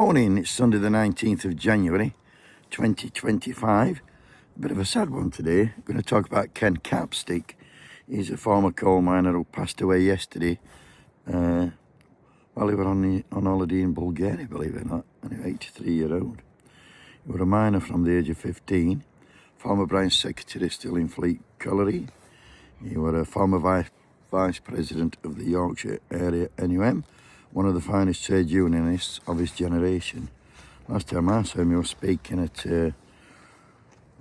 morning, it's Sunday the 19th of January 2025. A bit of a sad one today. I'm going to talk about Ken Capstick. He's a former coal miner who passed away yesterday while he was on holiday in Bulgaria, believe it or not, and he was 83-year-old. He was a miner from the age of 15, former branch secretary still in Fleet Colliery. He was a former vice president of the Yorkshire area NUM, one of the finest trade unionists of his generation. Last time I saw him, he was speaking at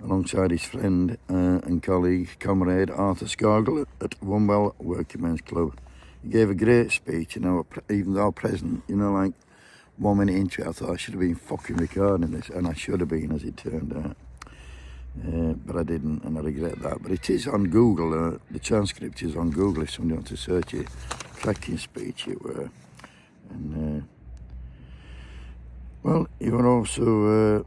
alongside his friend and colleague, comrade Arthur Scargill at Wumwell Working Men's Club. He gave a great speech, even though present, like 1 minute into it, I thought I should have been fucking recording this, and I should have been, as it turned out. But I didn't, and I regret that. But it is on Google, the transcript is on Google if somebody wants to search it. Cracking speech it were. And, well, he was also,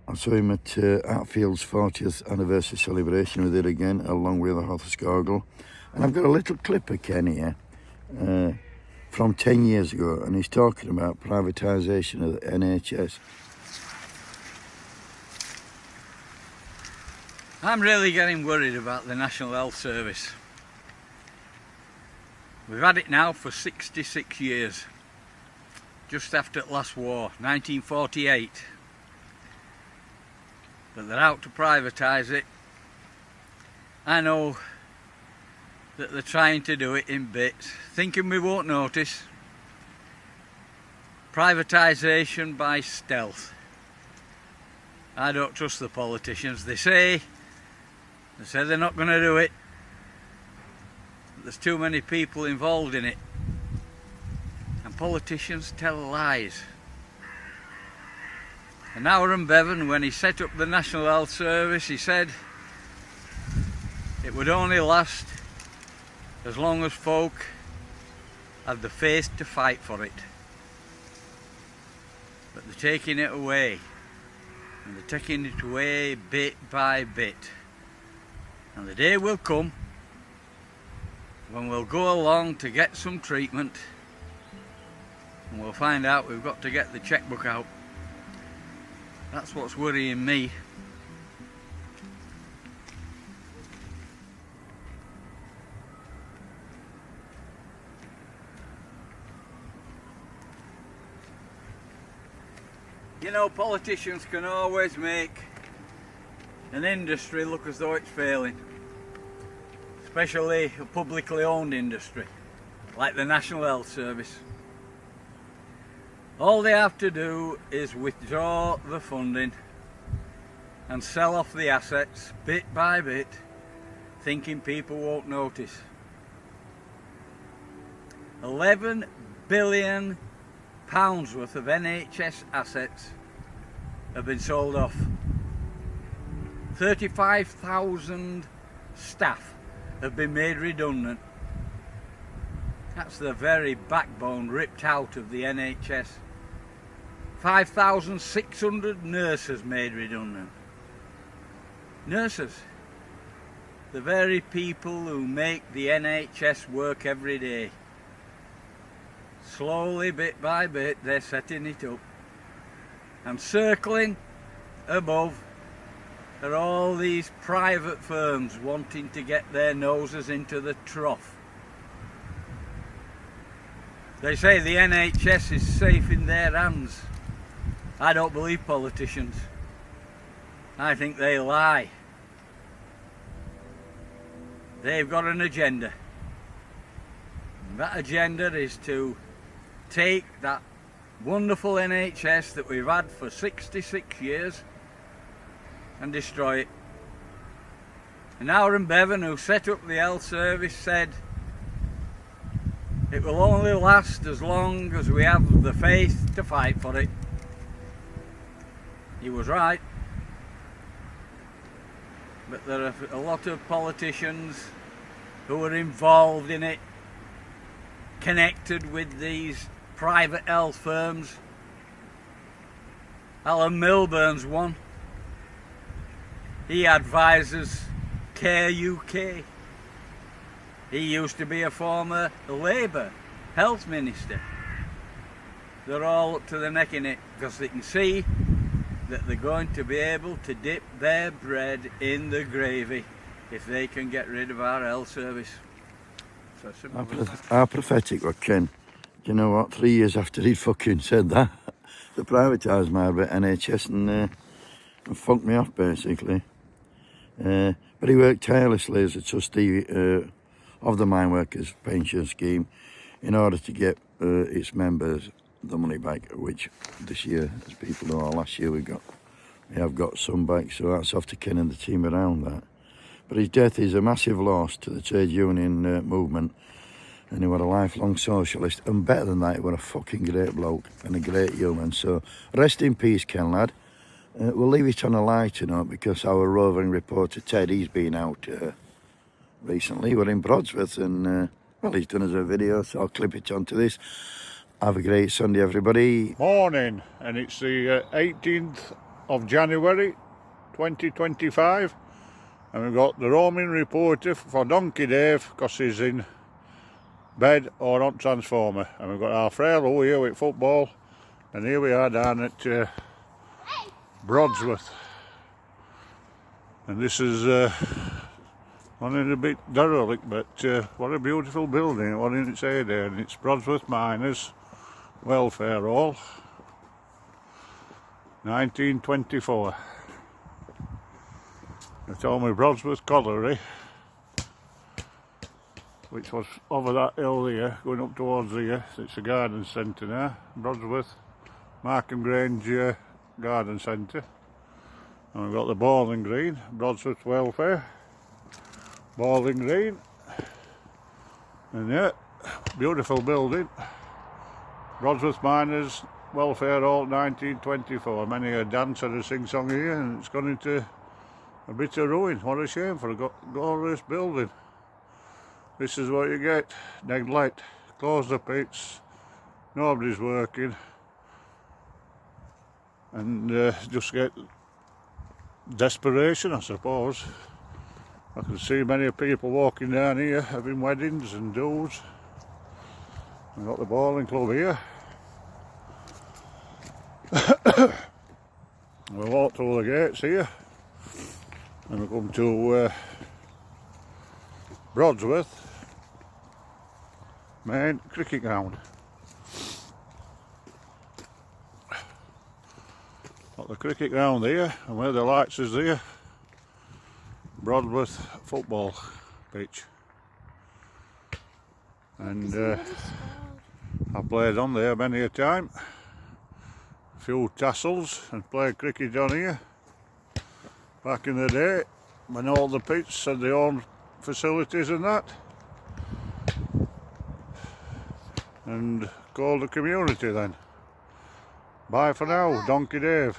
I saw him at Artfield's 40th anniversary celebration with it again, along with Arthur Scargill. And I've got a little clip of Ken here from 10 years ago, and he's talking about privatisation of the NHS. I'm really getting worried about the National Health Service. We've had it now for 66 years, just after the last war, 1948. But they're out to privatise it. I know that they're trying to do it in bits, thinking we won't notice. Privatisation by stealth. I don't trust the politicians. They say they're not going to do it. There's too many people involved in it, and politicians tell lies. And Aaron Bevan, when he set up the National Health Service, he said it would only last as long as folk had the faith to fight for it. But they're taking it away, and they're taking it away bit by bit. And the day will come when we'll go along to get some treatment, and we'll find out we've got to get the checkbook out. That's what's worrying me. Politicians can always make an industry look as though it's failing. Especially a publicly owned industry, like the National Health Service. All they have to do is withdraw the funding and sell off the assets bit by bit, thinking people won't notice. £11 billion worth of NHS assets have been sold off. 35,000 staff have been made redundant. That's the very backbone ripped out of the NHS. 5,600 nurses made redundant. Nurses, the very people who make the NHS work every day. Slowly, bit by bit, they're setting it up. And circling above are all these private firms wanting to get their noses into the trough. They say the NHS is safe in their hands. I don't believe politicians. I think they lie. They've got an agenda. And that agenda is to take that wonderful NHS that we've had for 66 years and destroy it. And Aaron Bevan, who set up the health service, said it will only last as long as we have the faith to fight for it. He was right. But there are a lot of politicians who are involved in it, connected with these private health firms. Alan Milburn's one. He advises Care UK. He used to be a former Labour health minister. they're all up to the neck in it because they can see that they're going to be able to dip their bread in the gravy if they can get rid of our health service. So simple as that. How prophetic was Ken. Do you know what? 3 years after he fucking said that, they privatised my bit NHS and fucked me off basically. But he worked tirelessly as a trustee of the Mine Workers Pension Scheme in order to get its members the money back, which this year, as people know, last year we have got some back, so that's off to Ken and the team around that. But his death is a massive loss to the trade union movement, and he was a lifelong socialist, and better than that, he was a fucking great bloke and a great human. So rest in peace, Ken lad. We'll leave it on a lighter note because our roving reporter Ted, he's been out recently. We're in Broadsworth and well, he's done us a video, so I'll clip it onto this. Have a great Sunday, everybody. Morning, and it's the 18th of January 2025, and we've got the roaming reporter for Donkey Dave because he's in bed or on transformer, and we've got our frail here with football, and here we are down at Broadsworth, and this is one a bit derelict, but what a beautiful building, what in its heyday, and it's Broadsworth Miners Welfare Hall, 1924. They told me Broadsworth Colliery, which was over that hill there, going up towards here. It's a garden centre now. Broadsworth Markham Grange Garden Centre. And we've got the bowling green, Broadsworth Welfare, bowling green. And yeah, beautiful building. Broadsworth Miners Welfare Hall 1924. Many a dancer and sing-song here, and it's gone into a bit of ruin. What a shame for a glorious building. This is what you get. Neglect. Close the pits. Nobody's working. And just get desperation, I suppose. I can see many people walking down here having weddings and do's. We've got the bowling club here. We walk through the gates here and we come to Broadsworth main cricket ground. Got the cricket ground here, and where the lights is there, Broadsworth football pitch. And I've played on there many a time. A few tassels and played cricket on here. Back in the day, when all the pits had their own facilities and that. And called the community then. Bye for now, Donkey Dave.